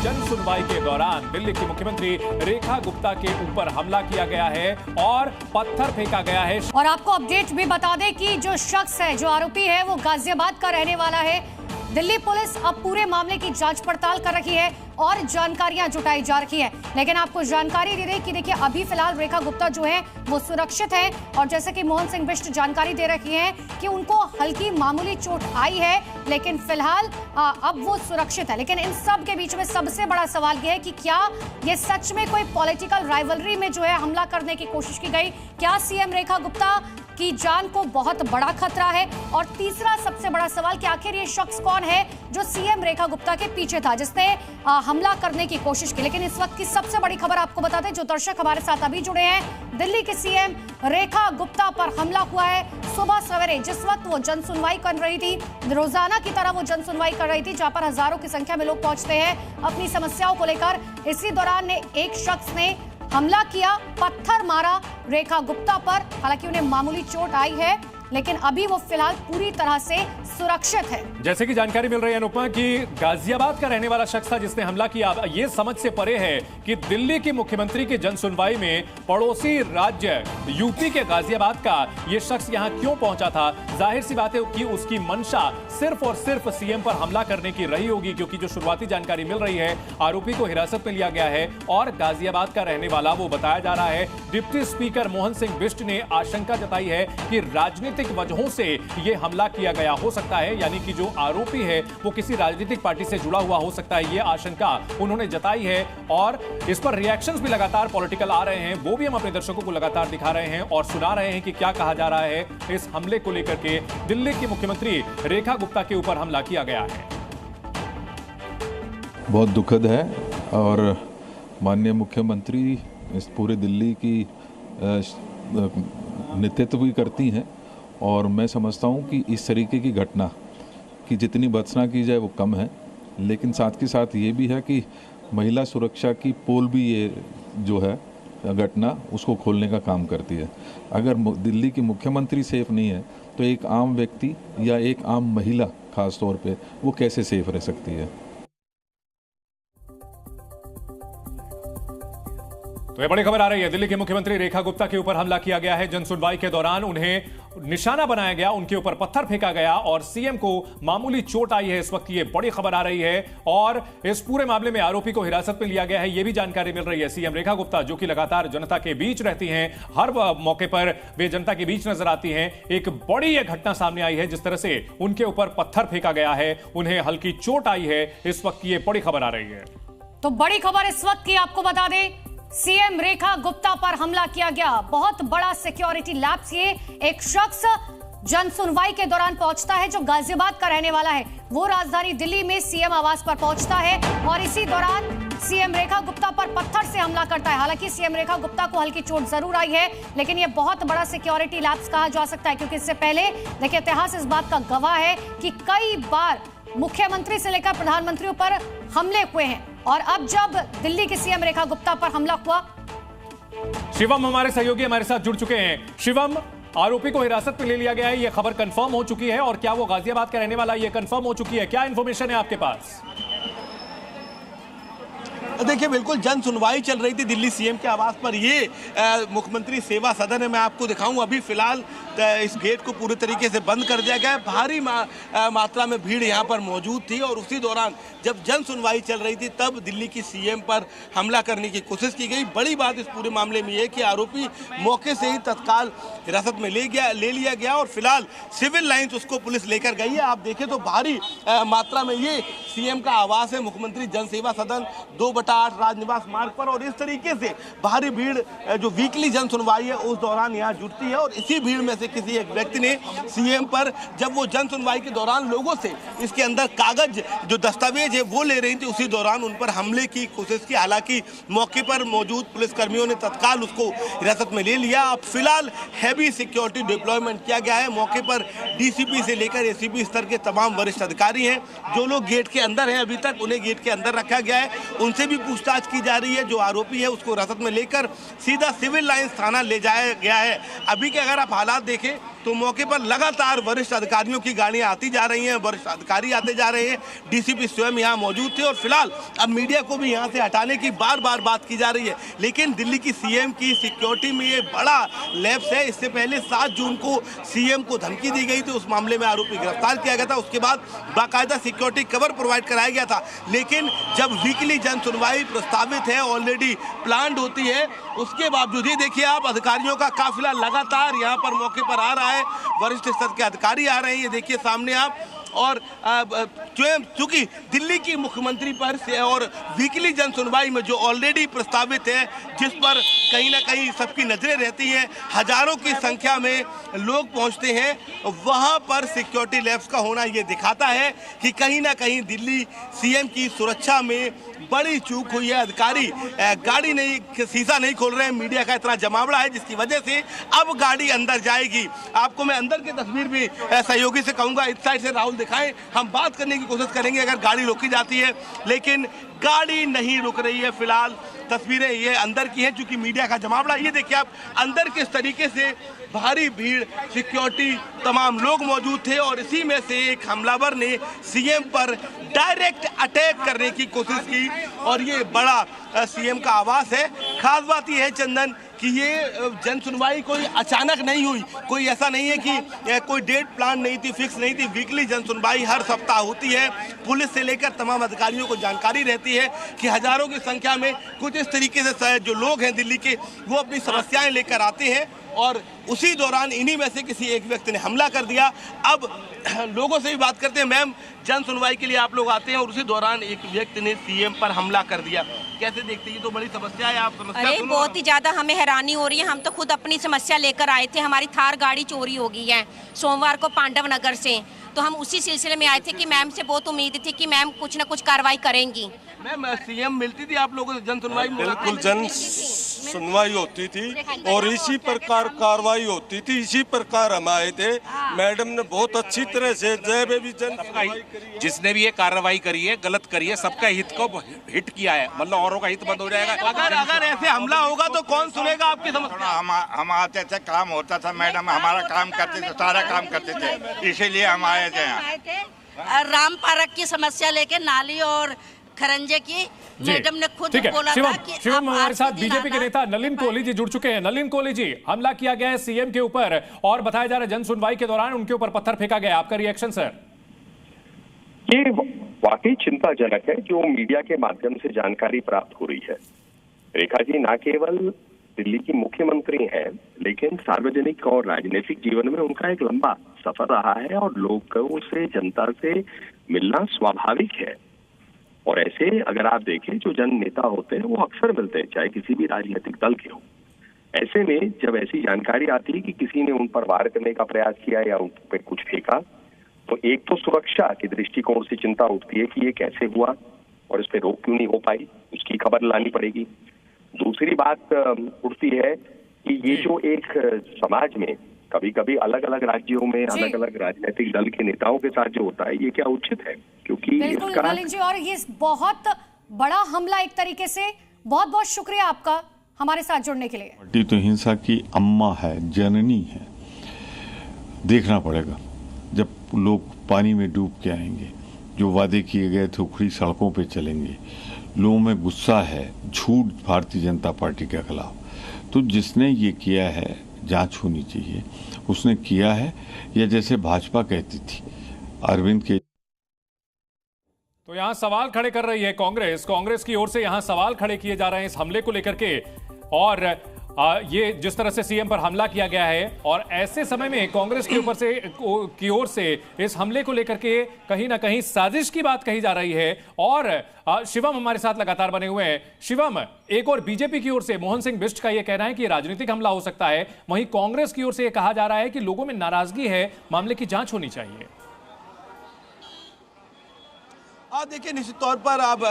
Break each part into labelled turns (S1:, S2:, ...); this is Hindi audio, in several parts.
S1: जन सुनवाई के दौरान दिल्ली की मुख्यमंत्री रेखा गुप्ता के ऊपर हमला किया गया है और पत्थर फेंका गया है।
S2: और आपको अपडेट भी बता दें कि जो शख्स है, जो आरोपी है, वो गाजियाबाद का रहने वाला है। दिल्ली पुलिस अब पूरे मामले की जांच पड़ताल कर रही है और जानकारियां जुटाई जा रही है। लेकिन आपको जानकारी दे दें कि देखिए, अभी फिलहाल रेखा गुप्ता जो है वो सुरक्षित है और जैसे कि मोहन सिंह बिष्ट जानकारी दे रही है कि उनको हल्की मामूली चोट आई है, लेकिन फिलहाल अब वो सुरक्षित है। लेकिन इन सब के बीच में सबसे बड़ा सवाल यह है कि क्या ये सच में कोई पॉलिटिकल राइवलरी में जो है हमला करने की कोशिश की गई? क्या सीएम रेखा गुप्ता की जान को बहुत बड़ा खतरा है? और तीसरा सबसे बड़ा सवाल कि आखिर ये शख्स कौन है जो सीएम रेखा गुप्ता के पीछे था, जिसने हमला करने की कोशिश की? लेकिन इस वक्त की सबसे बड़ी खबर आपको बता दें, जो दर्शक हमारे साथ अभी जुड़े हैं, दिल्ली के सीएम रेखा गुप्ता पर हमला हुआ है सुबह सवेरे। जिस वक्त वो जन सुनवाई कर रही थी, रोजाना की तरह वो जन सुनवाई कर रही थी, जहां पर हजारों की संख्या में लोग पहुंचते हैं अपनी समस्याओं को लेकर। इसी दौरान एक शख्स ने हमला किया, पत्थर मारा रेखा गुप्ता पर। हालांकि उन्हें मामूली चोट आई है, लेकिन अभी वो फिलहाल पूरी तरह से सुरक्षित है।
S1: जैसे कि जानकारी मिल रही है अनुपमा कि गाजियाबाद का रहने वाला शख्स था जिसने हमला किया। ये समझ से परे है कि दिल्ली की मुख्यमंत्री की जन सुनवाई में पड़ोसी राज्य यूपी के गाजियाबाद का ये शख्स यहां क्यों पहुंचा था। जाहिर सी बात है कि उसकी मंशा सिर्फ और सिर्फ सीएम पर हमला करने की रही होगी, क्योंकि जो शुरुआती जानकारी मिल रही है, आरोपी को हिरासत में लिया गया है और गाजियाबाद का रहने वाला वो बताया जा रहा है। डिप्टी स्पीकर मोहन सिंह बिष्ट ने आशंका जताई है कि राजनीतिक वजहों से यह हमला किया गया हो सकता है, यानी कि जो आरोपी है वो किसी राजनीतिक पार्टी से जुड़ा हुआ हो सकता है, यह आशंका उन्होंने जताई है। और इस पर रिएक्शंस भी लगातार पॉलिटिकल आ रहे हैं, वो भी हम अपने दर्शकों को लगातार दिखा रहे हैं और सुना रहे हैं कि क्या कहा जा रहा है इस हमले को लेकर के। दिल्ली की मुख्यमंत्री रेखा गुप्ता के ऊपर हमला किया गया है।
S3: बहुत दुखद है और माननीय मुख्यमंत्री इस पूरे दिल्ली की नेतृत्व भी करती हैं और मैं समझता हूं कि इस तरीके की घटना की जितनी भर्त्सना की जाए वो कम है। लेकिन साथ के साथ ये भी है कि महिला सुरक्षा की पोल भी ये जो है घटना उसको खोलने का काम करती है। अगर दिल्ली की मुख्यमंत्री सेफ नहीं है तो एक आम व्यक्ति या एक आम महिला खास तौर पे वो कैसे सेफ रह सकती है।
S1: तो ये बड़ी खबर आ रही है, दिल्ली के मुख्यमंत्री रेखा गुप्ता के ऊपर हमला किया गया है। जन सुनवाई के दौरान उन्हें निशाना बनाया गया, उनके ऊपर पत्थर फेंका गया और सीएम को मामूली चोट आई है। इस वक्त ये बड़ी खबर आ रही है और इस पूरे मामले में आरोपी को हिरासत में लिया गया है, यह भी जानकारी मिल रही है। सीएम रेखा गुप्ता जो कि लगातार जनता के बीच रहती हैं, हर मौके पर वे जनता के बीच नजर आती हैं, एक बड़ी यह घटना सामने आई है जिस तरह से उनके ऊपर पत्थर फेंका गया है, उन्हें हल्की चोट आई है। इस वक्त ये बड़ी खबर आ रही है।
S2: तो बड़ी खबर इस वक्त की आपको बता दें, सीएम रेखा गुप्ता पर हमला किया गया। बहुत बड़ा सिक्योरिटी लैप्स। ये एक शख्स जन सुनवाई के दौरान पहुंचता है जो गाजियाबाद का रहने वाला है, वो राजधानी दिल्ली में सीएम आवास पर पहुंचता है और इसी दौरान सीएम रेखा गुप्ता पर पत्थर से हमला करता है। हालांकि सीएम रेखा गुप्ता को हल्की चोट जरूर आई है, लेकिन यह बहुत बड़ा सिक्योरिटी लैप्स कहा जा सकता है, क्योंकि इससे पहले देखिए, इतिहास इस बात का गवाह है कि कई बार मुख्यमंत्री से लेकर प्रधानमंत्रियों पर हमले हुए हैं और अब जब दिल्ली के सीएम रेखा गुप्ता पर हमला हुआ।
S1: शिवम हमारे सहयोगी हमारे साथ जुड़ चुके हैं। शिवम, आरोपी को हिरासत में ले लिया गया है, यह खबर कंफर्म हो चुकी है और क्या वो गाजियाबाद का रहने वाला है, यह कंफर्म हो चुकी है? क्या इंफॉर्मेशन है आपके पास?
S4: देखिए, बिल्कुल जन सुनवाई चल रही थी दिल्ली सीएम के आवास पर। ये मुख्यमंत्री सेवा सदन है, मैं आपको दिखाऊं। अभी फिलहाल इस गेट को पूरे तरीके से बंद कर दिया गया है। भारी मात्रा में भीड़ यहाँ पर मौजूद थी और उसी दौरान जब जन सुनवाई चल रही थी तब दिल्ली की सीएम पर हमला करने की कोशिश की गई। बड़ी बात इस पूरे मामले में ये कि आरोपी मौके से ही तत्काल हिरासत में ले लिया गया और फिलहाल सिविल लाइन्स उसको पुलिस लेकर गई है। आप देखें तो भारी मात्रा में ये सीएम का आवास है, मुख्यमंत्री जन सेवा सदन 2/8 राजनिवास मार्ग पर। और इस तरीके से भारी भीड़ जो वीकली जन सुनवाई है उस दौरान यहाँ जुटती है और इसी भीड़ में से किसी एक व्यक्ति ने सीएम पर, जब वो जन सुनवाई के दौरान लोगों से इसके अंदर कागज जो दस्तावेज है वो ले रही थी, उसी दौरान उन पर हमले की कोशिश की। हालांकि मौके पर मौजूद पुलिसकर्मियों ने तत्काल उसको हिरासत में ले लिया। अब फिलहाल हैवी सिक्योरिटी डिप्लॉयमेंट किया गया है। मौके पर डीसीपी से लेकर एसीपी स्तर के तमाम वरिष्ठ अधिकारी हैं। जो लोग गेट के अंदर हैं अभी तक उन्हें गेट के अंदर रखा गया है, उनसे भी पूछताछ की जा रही है। जो आरोपी है उसको हिरासत में लेकर सीधा सिविल लाइन्स थाना ले जाया गया है। अभी के अगर आप हालात देखें तो मौके पर लगातार वरिष्ठ अधिकारियों की गाड़ियां आती जा रही हैं, वरिष्ठ अधिकारी आते जा रहे हैं। डीसीपी स्वयं यहाँ मौजूद थे और फिलहाल अब मीडिया को भी यहाँ से हटाने की बार बार बात की जा रही है। लेकिन दिल्ली की सीएम की सिक्योरिटी में ये बड़ा लैप्स है। इससे पहले 7 जून को सीएम को धमकी दी गई थी, उस मामले में आरोपी गिरफ्तार किया गया था। उसके बाद बाकायदा सिक्योरिटी कवर प्रोवाइड कराया गया था। लेकिन जब वीकली जन सुनवाई प्रस्तावित है, ऑलरेडी प्लान्ड होती है, उसके बावजूद ही देखिए आप अधिकारियों का काफिला लगातार यहाँ पर मौके पर आ रहा है। वरिष्ठ स्तर के अधिकारी आ रहे हैं, ये देखिए सामने आप। और चूंकि दिल्ली की मुख्यमंत्री पर से और वीकली जन सुनवाई में जो ऑलरेडी प्रस्तावित है, जिस पर कहीं ना कहीं सबकी नजरें रहती हैं, हजारों की संख्या में लोग पहुंचते हैं, वहां पर सिक्योरिटी लैब्स का होना ये दिखाता है कि कहीं ना कहीं दिल्ली सीएम की सुरक्षा में बड़ी चूक हुई है। अधिकारी गाड़ी नहीं, शीशा नहीं खोल रहे हैं, मीडिया का इतना जमावड़ा है जिसकी वजह से अब गाड़ी अंदर जाएगी। आपको मैं अंदर की तस्वीर भी सहयोगी से कहूंगा, इस साइड से राहुल दिखाएं, हम बात करने की कोशिश करेंगे अगर गाड़ी रोकी जाती है, लेकिन गाड़ी नहीं रुक रही है। फिलहाल तस्वीरें ये अंदर की हैं, चूंकि मीडिया का जमावड़ा। ये देखिए आप अंदर किस तरीके से भारी भीड़, सिक्योरिटी, तमाम लोग मौजूद थे और इसी में से एक हमलावर ने सीएम पर डायरेक्ट अटैक करने की कोशिश की और ये बड़ा सीएम का आवास है। खास बात ये है चंदन कि ये जन सुनवाई कोई अचानक नहीं हुई, कोई ऐसा नहीं है कि कोई डेट प्लान नहीं थी, फिक्स नहीं थी। वीकली जन सुनवाई हर सप्ताह होती है। पुलिस से लेकर तमाम अधिकारियों को जानकारी रहती है कि हजारों की संख्या में कुछ इस तरीके से जो लोग हैं दिल्ली के, वो अपनी समस्याएं लेकर आते हैं और उसी दौरान इन्हीं में से किसी एक व्यक्ति ने हमला कर दिया। अब लोगों से भी बात करते हैं। मैम, जन सुनवाई के लिए आप लोग आते हैं और उसी दौरान एक व्यक्ति ने सीएम पर हमला कर दिया, कैसे देखते हैं? ये तो बड़ी समस्या है। आप समस्या
S5: अरे बहुत ही ज्यादा हमें हैरानी हो रही है। हम तो खुद अपनी समस्या लेकर आए थे। हमारी थार गाड़ी चोरी हो गई है सोमवार को पांडव नगर से, तो हम उसी सिलसिले में आए थे कि मैम से बहुत उम्मीद थी कि मैम कुछ ना कुछ कार्रवाई करेंगी।
S4: मैम, सीएम मिलती थी आप लोगों से जन सुनवाई?
S6: बिल्कुल जन सुनवाई होती थी और इसी प्रकार कार्रवाई होती थी, इसी प्रकार हम आए थे। मैडम ने बहुत अच्छी तरह से
S7: जिसने भी ये कार्रवाई करी है, गलत करी है, सबका हित को हिट किया है, मतलब औरों का हित बंद हो जाएगा।
S4: अगर ऐसे हमला होगा तो कौन सुनेगा आपकी समस्या?
S8: हम आते थे, काम होता था, मैडम हमारा काम करते थे, सारा काम करते थे, इसीलिए हम आए थे यहाँ।
S5: राम पार्क की समस्या लेके नाली और खरंजे की मैडम ने खुद बोला था कि
S1: शिवम हमारे साथ बीजेपी के नेता नलिन कोहली जी जुड़ चुके हैं। नलिन कोहली जी, हमला किया गया है सीएम के ऊपर और बताया जा रहा है जन सुनवाई के दौरान उनके ऊपर पत्थर फेंका गया, आपका रिएक्शन सर?
S9: ये वाकई चिंताजनक है जो मीडिया के माध्यम से जानकारी प्राप्त हो रही है। रेखा जी ना केवल दिल्ली की मुख्यमंत्री हैं, लेकिन सार्वजनिक और राजनीतिक जीवन में उनका एक लंबा सफर रहा है और लोगों से, जनता से मिलना स्वाभाविक है। और ऐसे अगर आप देखें जो जन नेता होते हैं वो अक्सर मिलते हैं, चाहे किसी भी राजनीतिक दल के हो। ऐसे में जब ऐसी जानकारी आती है कि किसी ने उन पर वार करने का प्रयास किया या उन पर कुछ फेंका, तो एक तो सुरक्षा के दृष्टिकोण से चिंता उठती है कि ये कैसे हुआ और इस पर रोक क्यों नहीं हो पाई, उसकी खबर लानी पड़ेगी। दूसरी बात उठती है कि ये जो एक समाज में कभी कभी अलग अलग राज्यों में अलग अलग राजनीतिक दल के नेताओं के साथ जो होता है, ये क्या उचित है? क्योंकि
S2: बिल्कुल नलिन जी, और ये बहुत बड़ा हमला एक तरीके से। बहुत बहुत शुक्रिया आपका हमारे साथ जुड़ने के लिए।
S10: पार्टी तो हिंसा की अम्मा है, जननी है। देखना पड़ेगा जब लोग पानी में डूब के आएंगे, जो वादे किए गए थे उखड़ी सड़कों पे चलेंगे, लोगों में गुस्सा है, झूठ भारतीय जनता पार्टी के खिलाफ। तो जिसने ये किया है जांच होनी चाहिए, उसने किया है या जैसे भाजपा कहती थी अरविंद के।
S1: तो यहां सवाल खड़े कर रही है कांग्रेस की ओर से यहां सवाल खड़े किए जा रहे हैं इस हमले को लेकर के, और ये जिस तरह से सीएम पर हमला किया गया है और ऐसे समय में कांग्रेस की ऊपर से की ओर से इस हमले को लेकर के कहीं ना कहीं साजिश की बात कही जा रही है। और शिवम हमारे साथ लगातार बने हुए हैं। शिवम, एक और बीजेपी की ओर से मोहन सिंह बिष्ट का यह कहना है कि राजनीतिक हमला हो सकता है, वहीं कांग्रेस की ओर से यह कहा जा रहा है कि लोगों में नाराजगी है, मामले की जांच होनी चाहिए।
S4: और देखिए निश्चित तौर पर अब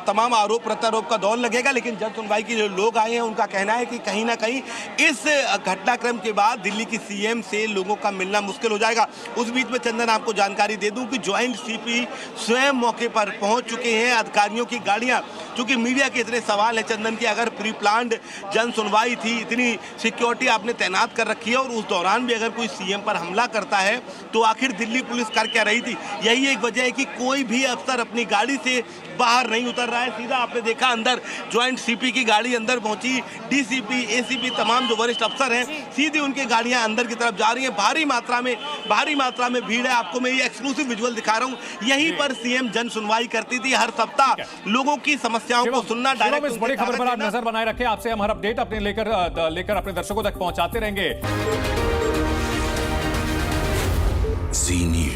S4: तमाम आरोप प्रत्यारोप का दौर लगेगा, लेकिन जन सुनवाई के जो लोग आए हैं उनका कहना है कि कहीं ना कहीं इस घटनाक्रम के बाद दिल्ली की सीएम से लोगों का मिलना मुश्किल हो जाएगा। उस बीच में चंदन आपको जानकारी दे दूं कि ज्वाइंट सीपी स्वयं मौके पर पहुंच चुके हैं। अधिकारियों की गाड़ियां, चूंकि मीडिया के इतने सवाल है चंदन की, अगर प्री प्लान्ड जन सुनवाई थी, इतनी सिक्योरिटी आपने तैनात कर रखी है और उस दौरान भी अगर कोई सीएम पर हमला करता है तो आखिर दिल्ली पुलिस कर क्या रही थी? यही एक वजह है कि कोई भी अफसर अपनी गाड़ी से बाहर नहीं उतर रहा है। सीधा आपने देखा अंदर ज्वाइंट सीपी की गाड़ी अंदर पहुंची, डीसीपी, एसीपी, तमाम जो वरिष्ठ अफसर हैं सीधे उनकी गाड़ियां अंदर की तरफ जा रही हैं। भारी मात्रा में भीड़ है। आपको मैं ये एक्सक्लूसिव विजुअल दिखा रहा हूं। यहीं पर सीएम जन सुनवाई करती थी। हर सप्ताह लोगों की समस्याओं को सुनना, डायरेक्ट
S1: इस बड़ी खबर पर आप नजर बनाए रखें। आपसे हम हर अपडेट अपने लेकर अपने दर्शकों तक पहुंचाते रहेंगे।
S11: जी न्यूज़।